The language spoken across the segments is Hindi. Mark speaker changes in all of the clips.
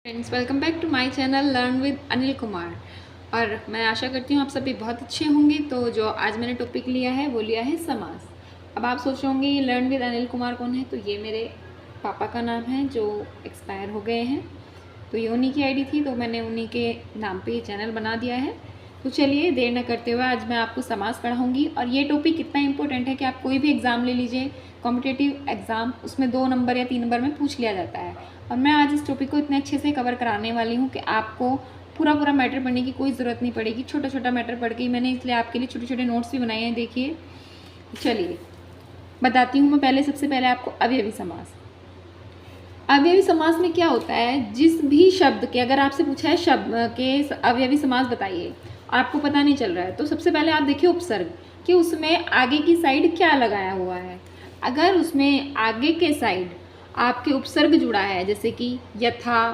Speaker 1: Friends, welcome back to my channel learn with Anil Kumar. और मैं आशा करती हूँ आप सभी बहुत अच्छे होंगे। तो जो आज मैंने टॉपिक लिया है वो लिया है समास। अब आप सोच रहे होंगे ये लर्न विद अनिल कुमार कौन है। तो ये मेरे पापा का नाम है जो एक्सपायर हो गए हैं। तो ये उन्हीं की आईडी थी, तो मैंने उन्हीं के नाम पे ये चैनल बना दिया है। तो चलिए देर न करते हुए आज मैं आपको समास पढ़ाऊँगी। और ये टॉपिक इतना इंपॉर्टेंट है कि आप कोई भी एग्ज़ाम ले लीजिए, कॉम्पिटिटिव एग्ज़ाम, उसमें 2 नंबर या 3 नंबर में पूछ लिया जाता है। और मैं आज इस टॉपिक को इतने अच्छे से कवर कराने वाली हूँ कि आपको पूरा मैटर पढ़ने की कोई ज़रूरत नहीं पड़ेगी। छोटा छोटा मैटर पढ़ के मैंने इसलिए आपके लिए छोटे छोटे नोट्स भी बनाए हैं। देखिए, चलिए बताती हूँ मैं। पहले सबसे पहले आपको अवयवी समास। अवयवी समास में क्या होता है, जिस भी शब्द के, अगर आपसे पूछा है शब्द के अवयवी समास बताइए और आपको पता नहीं चल रहा है, तो सबसे पहले आप देखिए उपसर्ग कि उसमें आगे की साइड क्या लगाया हुआ है। अगर उसमें आगे के साइड आपके उपसर्ग जुड़ा है, जैसे कि यथा,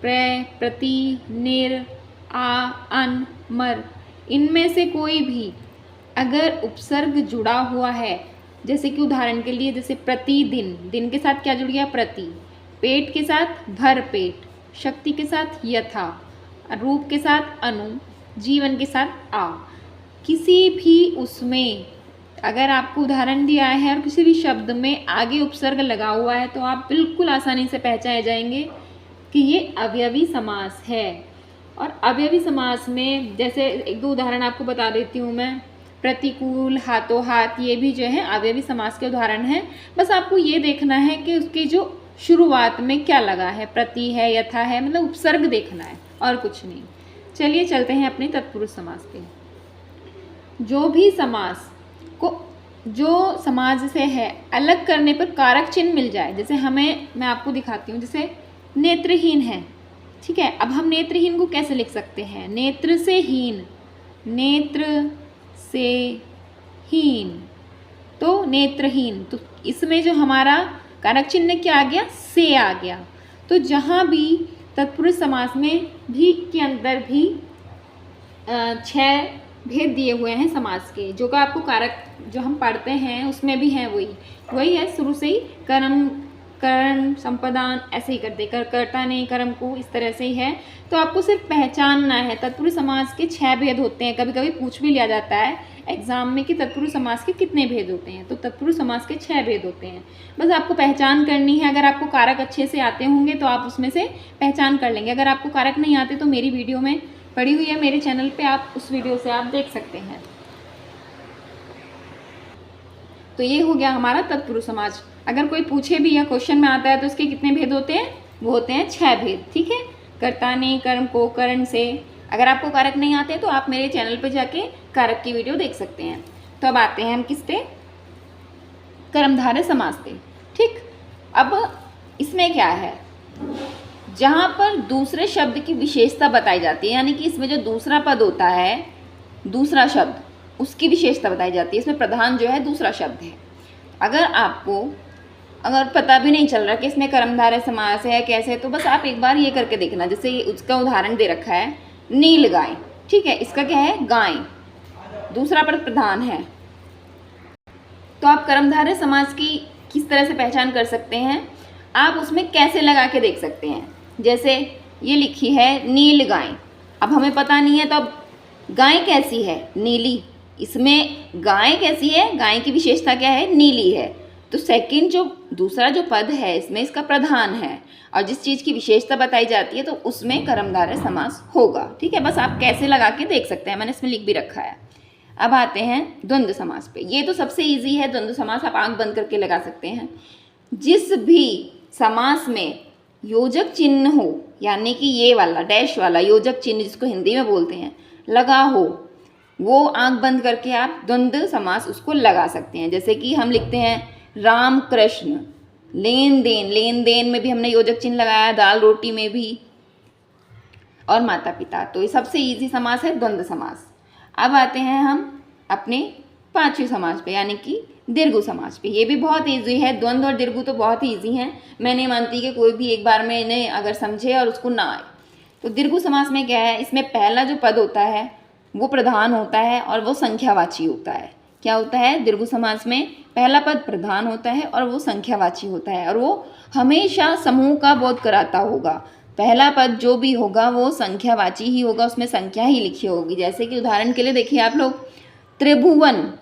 Speaker 1: प्र, प्रति, निर, आ, अन, मर, इनमें से कोई भी अगर उपसर्ग जुड़ा हुआ है, जैसे कि उदाहरण के लिए जैसे प्रतिदिन, दिन के साथ क्या जुड़ गया, प्रति, पेट के साथ भर पेट, शक्ति के साथ यथा, रूप के साथ अनु, जीवन के साथ आ, किसी भी उसमें अगर आपको उदाहरण दिया है और किसी भी शब्द में आगे उपसर्ग लगा हुआ है तो आप बिल्कुल आसानी से पहचान जाएंगे कि ये अवयवी समास है। और अवयवी समास में जैसे एक दो उदाहरण आपको बता देती हूँ मैं। प्रतिकूल, हाथों हाथ, ये भी जो है अवयवी समास के उदाहरण हैं। बस आपको ये देखना है कि उसकी जो शुरुआत में क्या लगा है, प्रति है, यथा है, मतलब उपसर्ग देखना है और कुछ नहीं। चलिए चलते हैं अपने तत्पुरुष समास पे। जो भी समास को जो समाज से है अलग करने पर कारक चिन्ह मिल जाए, जैसे मैं आपको दिखाती हूँ। जैसे नेत्रहीन है, ठीक है। अब हम नेत्रहीन को कैसे लिख सकते हैं, नेत्र से हीन, नेत्र से हीन, तो नेत्रहीन। तो इसमें जो हमारा कारक चिन्ह क्या आ गया, से आ गया। तो जहाँ भी तत्पुरुष समास में भी के अंदर भी 6 भेद दिए हुए हैं समास के, जो का आपको कारक जो हम पढ़ते हैं उसमें भी हैं, वही है। शुरू से ही कर्म, कर्ण, संपदान ऐसे ही करते, कर्ता ने कर्म को, इस तरह से ही है। तो आपको सिर्फ पहचानना है। तत्पुरुष समास के 6 भेद होते हैं। कभी कभी पूछ भी लिया जाता है एग्जाम में कि तत्पुरुष समास के कितने भेद होते हैं। तो तत्पुरुष समास के 6 भेद होते हैं। बस आपको पहचान करनी है। अगर आपको कारक अच्छे से आते होंगे तो आप उसमें से पहचान कर लेंगे। अगर आपको कारक नहीं आते तो मेरी वीडियो में पड़ी हुई है मेरे चैनल पे, आप उस वीडियो से आप देख सकते हैं। तो ये हो गया हमारा तत्पुरुष समास। अगर कोई पूछे भी या क्वेश्चन में आता है तो इसके कितने भेद होते हैं, वो होते हैं 6 भेद, ठीक है। कर्ता ने कर्म को, कर्ण से। अगर आपको कारक नहीं आते तो आप मेरे चैनल पे जाके कारक की वीडियो देख सकते हैं। तो अब आते हैं हम किस पे, कर्मधारय समास पे, ठीक। अब इसमें क्या है, जहाँ पर दूसरे शब्द की विशेषता बताई जाती है, यानी कि इसमें जो दूसरा पद होता है, दूसरा शब्द, उसकी विशेषता बताई जाती है। इसमें प्रधान जो है दूसरा शब्द है। अगर आपको अगर पता भी नहीं चल रहा कि इसमें कर्मधारय समास है कैसे, तो बस आप एक बार ये करके देखना। जैसे उसका उदाहरण दे रखा है, नील गाय, ठीक है। इसका क्या है, गाय, दूसरा पद प्रधान है। तो आप कर्मधारय समास की किस तरह से पहचान कर सकते हैं, आप उसमें कैसे लगा के देख सकते हैं। जैसे ये लिखी है नील गाय, अब हमें पता नहीं है तो अब गाय कैसी है, नीली। इसमें गाय कैसी है, गाय की विशेषता क्या है, नीली है। तो सेकंड जो दूसरा जो पद है इसमें इसका प्रधान है, और जिस चीज़ की विशेषता बताई जाती है तो उसमें कर्मधारय समास होगा, ठीक है। बस आप कैसे लगा के देख सकते हैं, मैंने इसमें लिख भी रखा है। अब आते हैं द्वंद्व समास पे। ये तो सबसे ईजी है, द्वंद्व समास आप आंख बंद करके लगा सकते हैं। जिस भी समास में योजक चिन्ह हो, यानी कि ये वाला डैश वाला योजक चिन्ह जिसको हिंदी में बोलते हैं, लगा हो, वो आंख बंद करके आप द्वंद्व समास उसको लगा सकते हैं। जैसे कि हम लिखते हैं राम कृष्ण, लेन देन, लेन देन में भी हमने योजक चिन्ह लगाया, दाल रोटी में भी, और माता पिता। तो ये सबसे इजी समास है द्वंद्व समास। अब आते हैं हम अपने पांचवें समास पे, यानी कि दीर्घ समास पे। ये भी बहुत इजी है, द्वंद्व और दीर्घ तो बहुत ही इजी हैं। मैं नहीं मानती कि कोई भी एक बार में इन्हें अगर समझे और उसको ना आए। तो दीर्घ समास में क्या है, इसमें पहला जो पद होता है वो प्रधान होता है और वो संख्यावाची होता है। क्या होता है, दीर्घ समास में पहला पद प्रधान होता है और वो संख्यावाची होता है, और वो हमेशा समूह का बोध कराता होगा। पहला पद जो भी होगा वो संख्यावाची ही होगा, उसमें संख्या ही लिखी होगी। जैसे कि उदाहरण के लिए देखिए आप लोग, त्रिभुवन,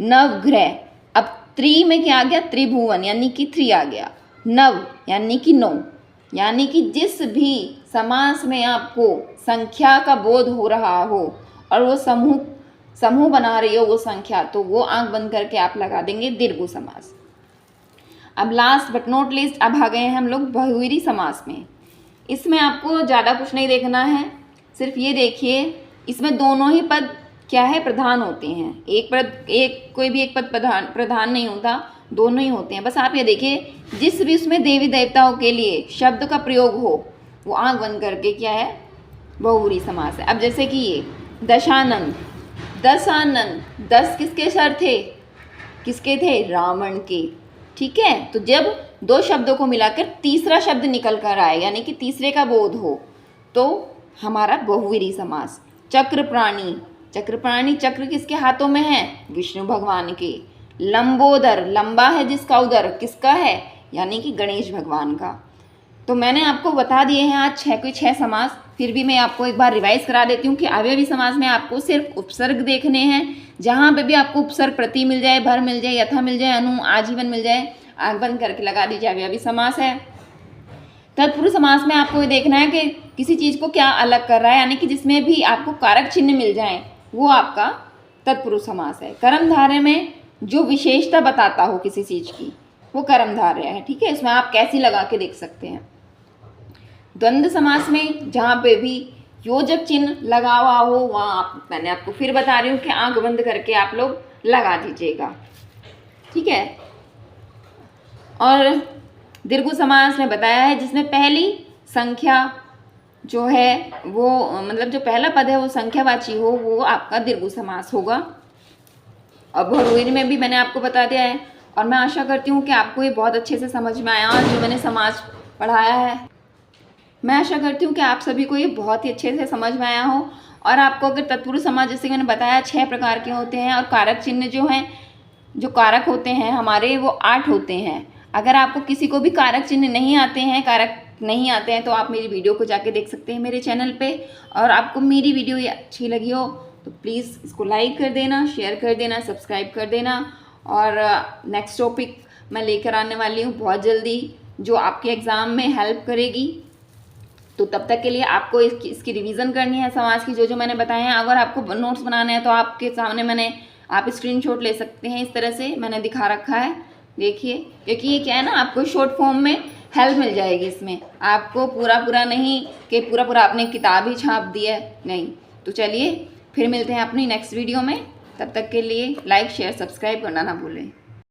Speaker 1: नवग्रह। अब त्रि में क्या आ गया, त्रिभुवन यानी कि 3 आ गया, नव यानी कि 9, यानी कि जिस भी समास में आपको संख्या का बोध हो रहा हो और वो समूह बना रही हो वो संख्या, तो वो आंख बंद करके आप लगा देंगे दीर्घ समास। अब लास्ट बट नॉट लीस्ट अब आ गए हैं हम लोग बहुव्रीहि समास में। इसमें आपको ज़्यादा कुछ नहीं देखना है, सिर्फ ये देखिए इसमें दोनों ही पद क्या है, प्रधान होते हैं। कोई भी एक पद प्रधान नहीं होता, दोनों ही होते हैं। बस आप ये देखिए जिस भी उसमें देवी देवताओं के लिए शब्द का प्रयोग हो वो आंख बंद करके क्या है, बहुव्रीहि समास है। अब जैसे कि ये दशानन, 10 किसके सर थे, किसके थे, रावण के। ठीक है, तो जब 2 शब्दों को मिलाकर तीसरा शब्द निकल कर आए यानी कि तीसरे का बोध हो तो हमारा बहुव्रीहि समास। चक्रप्राणी, चक्र किसके हाथों में है, विष्णु भगवान के। लंबोदर, लंबा है जिसका उदर, किसका है, यानी कि गणेश भगवान का। तो मैंने आपको बता दिए हैं आज 6 समास, फिर भी मैं आपको एक बार रिवाइज करा देती हूँ कि अवयवी समास में आपको सिर्फ उपसर्ग देखने हैं। जहाँ पे भी आपको उपसर्ग प्रति मिल जाए, भर मिल जाए, यथा मिल जाए, अनु, आजीवन मिल जाए, आंख बंद करके लगा दीजिए अवयवी समास है। तत्पुरुष समास में आपको ये देखना है कि किसी चीज़ को क्या अलग कर रहा है, यानी कि जिसमें भी आपको कारक चिन्ह मिल जाए वो आपका तत्पुरुष समास है। कर्मधारय में जो विशेषता बताता हो किसी चीज़ की वो कर्मधारय है। ठीक है, इसमें आप कैसी लगा के देख सकते हैं। द्वंद्व समास में जहाँ पे भी योजक चिन्ह लगा हुआ हो वहाँ मैंने आपको फिर बता रही हूँ कि आंख बंद करके आप लोग लगा दीजिएगा। ठीक है, और दीर्घ समास में बताया है जिसमें पहली संख्या जो है वो मतलब जो पहला पद है वो संख्यावाची हो वो आपका दीर्घ समास होगा। अब बहुव्रीहि में भी मैंने आपको बता दिया है और मैं आशा करती हूँ कि आपको ये बहुत अच्छे से समझ में आया और जो मैंने समास पढ़ाया है मैं आशा करती हूँ कि आप सभी को ये बहुत ही अच्छे से समझ में आया हो। और आपको अगर तत्पुरुष समास जैसे मैंने बताया 6 प्रकार के होते हैं और कारक चिन्ह जो हैं, जो कारक होते हैं हमारे वो 8 होते हैं। अगर आपको किसी को भी कारक चिन्ह नहीं आते हैं तो आप मेरी वीडियो को जाके देख सकते हैं मेरे चैनल पे। और आपको मेरी वीडियो ये अच्छी लगी हो तो प्लीज़ इसको लाइक कर देना, शेयर कर देना, सब्सक्राइब कर देना। और नेक्स्ट टॉपिक मैं लेकर आने वाली हूँ बहुत जल्दी जो आपके एग्ज़ाम में हेल्प करेगी। तो तब तक के लिए आपको इसकी रिवीजन करनी है समास की जो मैंने बताए हैं। अगर आपको नोट्स बनाने हैं तो आपके सामने आप स्क्रीनशॉट ले सकते हैं, इस तरह से मैंने दिखा रखा है देखिए, क्योंकि ये क्या है ना आपको शॉर्ट फॉर्म में हेल्प मिल जाएगी। इसमें आपको पूरा नहीं कि पूरा आपने किताब ही छाप दी है, नहीं। तो चलिए फिर मिलते हैं अपनी नेक्स्ट वीडियो में, तब तक के लिए लाइक शेयर सब्सक्राइब करना ना भूलें।